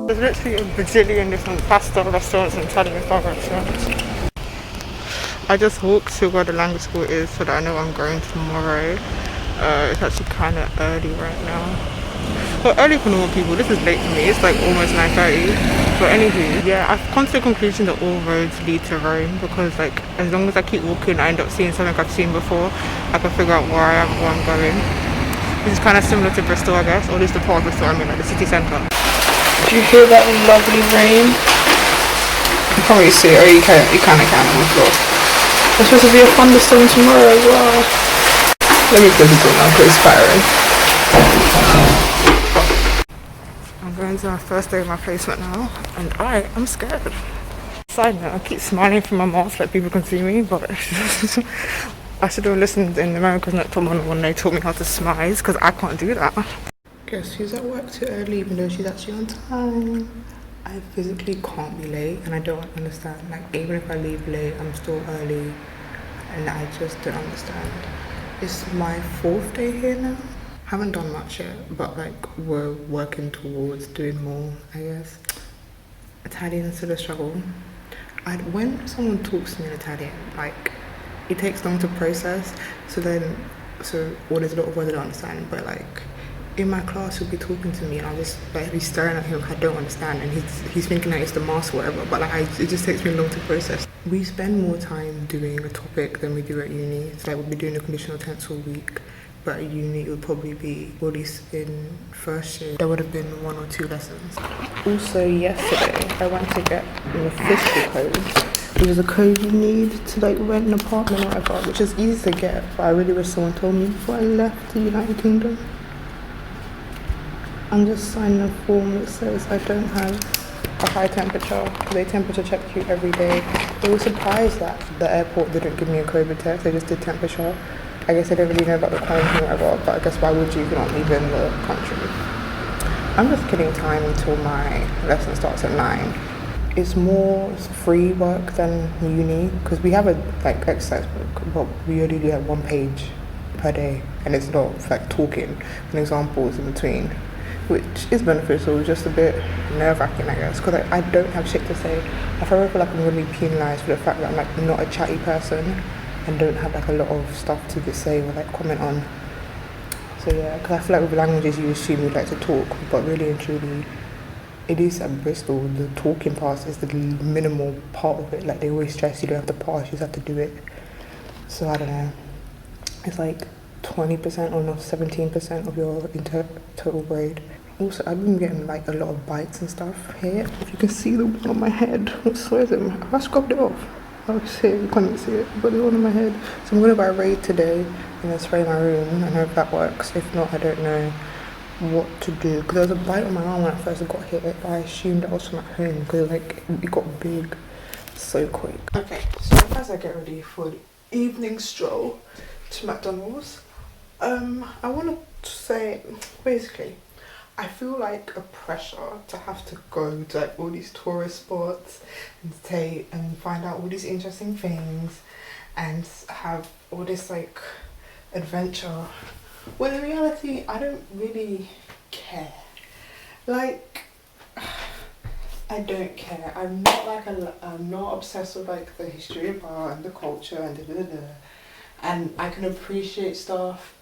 There's literally a bajillion different pasta restaurants and Italian style restaurants. I just walked to where the language school is so that I know I'm going tomorrow. It's actually kind of early right now. Well, early for normal people. This is late for me. It's like almost 9:30. But anywho, yeah, I've come to the conclusion that all roads lead to Rome because, like, as long as I keep walking, I end up seeing something I've seen before. I can figure out where I am, where I'm going. This is kind of similar to Bristol, I guess, or at least the part of Bristol, I mean, like the city centre. Do you hear that lovely rain? You can't really see it, or you kind of can on the floor. There's supposed to be a thunderstorm tomorrow as well. Let me close the door now because it's pattering. I'm going to my first day of my placement now, and I am scared. Side note, I keep smiling through my mask like people can see me, but I should have listened in America's Next Top Model when they taught me how to smile, because I can't do that. Guess who's at work too early even though she's actually on time? I physically can't be late and I don't understand. Like, even if I leave late, I'm still early and I just don't understand. It's my 4th day here now. Haven't done much yet, but like we're working towards doing more, I guess. Italian is still a struggle. When someone talks to me in Italian, like, it takes long to process, so there's a lot of words I don't understand, but like in my class he'll be talking to me and I'll just like be staring at him like I don't understand, and he's thinking that it's the mask or whatever, but like it just takes me long to process. We spend more time doing a topic than we do at uni. It's like we'll be doing a conditional tense all week, but at uni it would probably be, or at least in first year, there would have been 1 or 2 lessons. Also yesterday I went to get the fiscal code. It was a code you need to like rent an apartment or whatever, which is easy to get, but I really wish someone told me before I left the United Kingdom. I'm just signing a form that says I don't have a high temperature. They temperature check you every day. They were surprised that the airport didn't give me a COVID test, they just did temperature. I guess they don't really know about the quarantine or whatever, but I guess why would you if you're not leaving the country? I'm just killing time until my lesson starts at 9. It's more free work than uni because we have a like exercise book, but we only do like 1 page per day, and it's not like talking and examples in between, which is beneficial, just a bit nerve-wracking, I guess, because I don't have shit to say. I feel like I'm going to be penalised for the fact that I'm like not a chatty person and don't have like a lot of stuff to say or like comment on. So yeah, because I feel like with languages you assume you like to talk, but really and truly, it is at Bristol, the talking part is the minimal part of it. Like, they always stress you don't have to pass, you just have to do it. So I don't know. It's like 20% or not 17% of your total grade. Also, I've been getting like a lot of bites and stuff here. If you can see the one on my head, what size is it? Have I scrubbed it off? Oh shit, you can't see it, but the one on my head. So I'm gonna buy a Raid today and then spray my room and hope that works. If not, I don't know what to do, because there was a bite on my arm when I first got hit, but I assumed that was from at home because like it got big so quick. Okay, so as I get ready for the evening stroll to McDonald's, I want to say, basically, I feel like a pressure to have to go to like all these tourist spots and find out all these interesting things and have all this like adventure. Well, in reality, I don't really care. Like, I don't care. I'm not obsessed with like the history of art and the culture and and I can appreciate stuff,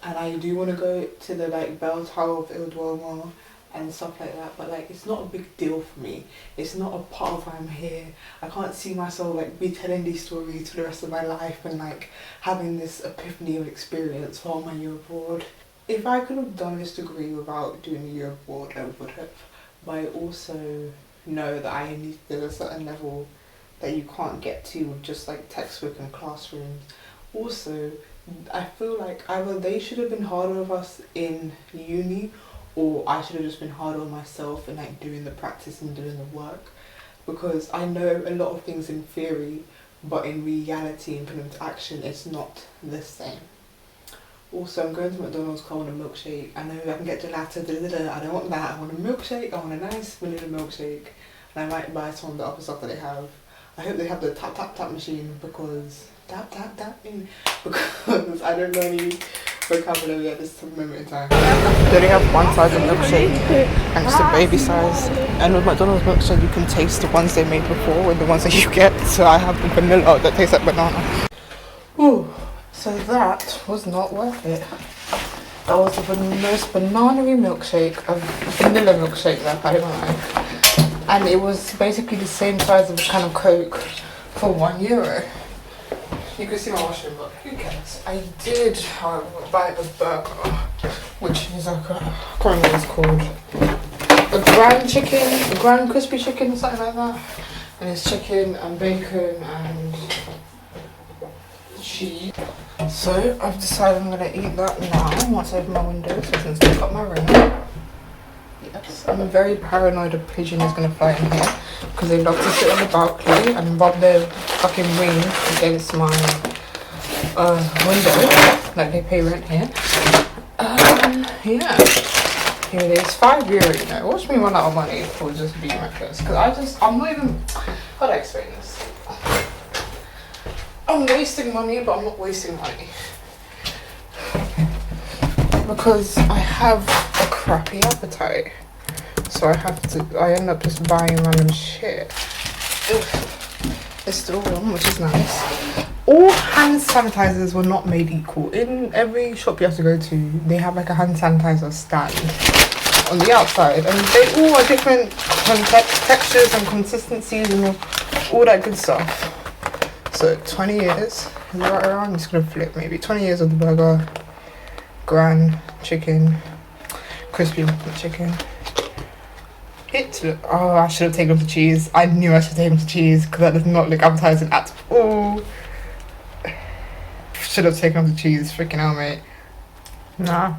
and I do want to go to the like bell tower of Il Duomo and stuff like that, but like it's not a big deal for me. It's not a part of why I'm here. I can't see myself like be telling these stories for the rest of my life and like having this epiphany of experience while my year abroad. If I could have done this degree without doing a year abroad, I would have. But I also know that there's a certain level that you can't get to with just like textbook and classrooms. Also, I feel like either they should have been harder with us in uni, or I should have just been harder on myself and like doing the practice and doing the work, because I know a lot of things in theory, but in reality and putting into action it's not the same. Also, I'm going to McDonald's because I want a milkshake. I know I can get gelato, I don't want that. I want a milkshake, I want a nice vanilla milkshake, and I might buy some of the other stuff that they have. I hope they have the tap machine, because because I don't know any vocabulary at this moment in time. They only have one size of milkshake and it's the baby size. And with McDonald's milkshake, you can taste the ones they made before and the ones that you get. So I have the vanilla that tastes like banana. Ooh, so that was not worth it. That was the most banana-y milkshake, a vanilla milkshake that I've had in my life. And it was basically the same size of a can of Coke for €1. You can see my washroom, but who cares? I did, however, buy a burger, which is like I can't remember what it's called. A grand crispy chicken, something like that. And it's chicken and bacon and cheese. So I've decided I'm gonna eat that now once I open my window, so since I've got my room. Yes, I'm very paranoid a pigeon is gonna fly in here because they love to sit on the balcony and rub their fucking wings against my window, like they pay rent here. Yeah, here it is, €5. You know, watch me run out of money for just being reckless. Because I'm not even, how do I explain this? I'm wasting money, but I'm not wasting money. Because I have a crappy appetite. So I end up just buying random shit. Ugh. It's still warm, which is nice. All hand sanitizers were not made equal. In every shop you have to go to, they have like a hand sanitizer stand on the outside. And they all are different textures and consistencies and all that good stuff. So 20 years, is it right around? I'm just gonna flip maybe. 20 years of the burger, grand chicken, crispy chicken. Oh, I should have taken off the cheese. I knew I should have taken off the cheese because that does not look appetizing at all. Should have taken off the cheese, freaking hell, mate. Nah.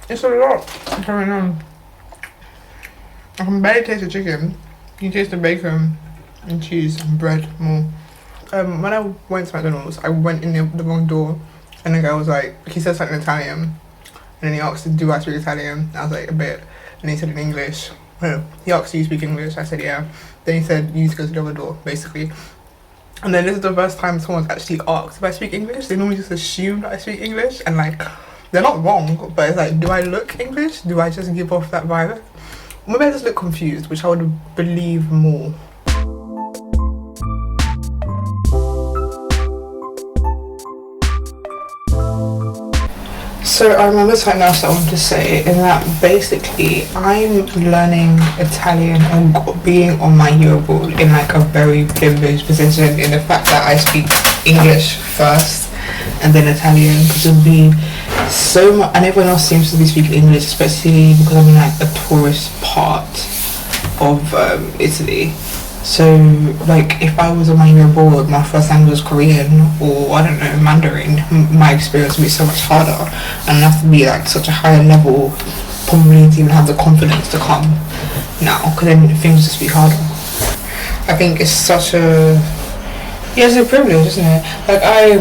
It's a lot going on. I can barely taste the chicken. You can taste the bacon and cheese and bread more. When I went to McDonald's, I went in the wrong door and the guy was like, he said something in Italian and then he asked, do I speak Italian? I was like, a bit. And he said in English. Well, he asked, do you speak English? I said, yeah. Then he said, you need to go to the other door, basically. And then this is the first time someone's actually asked if I speak English. They normally just assume that I speak English and like, they're not wrong, but it's like, do I look English? Do I just give off that vibe? Maybe I just look confused, which I would believe more. So I remember something else I wanted to say, in that basically I'm learning Italian or being on my year abroad in like a very privileged position in the fact that I speak English first and then Italian, because it would be so much, and everyone else seems to be speaking English, especially because I'm in like a tourist part of Italy. So like if I was on my year abroad, my first language was Korean or I don't know, Mandarin, my experience would be so much harder and I'd have to be like such a higher level probably to even have the confidence to come now, because then things just be harder. I think it's such a, yeah, it's a privilege, isn't it? Like I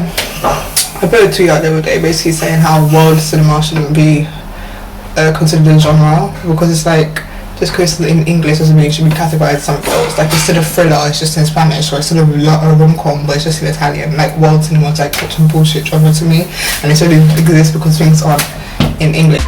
put a tweet out the other day basically saying how world cinema shouldn't be considered a genre, because it's like, just because it's in English doesn't mean it should be categorized as something else. Like instead of thriller, it's just in Spanish, or instead of a rom-com, but it's just in Italian. Like world cinema is like such a bullshit genre to me, and it only exists because things aren't in English.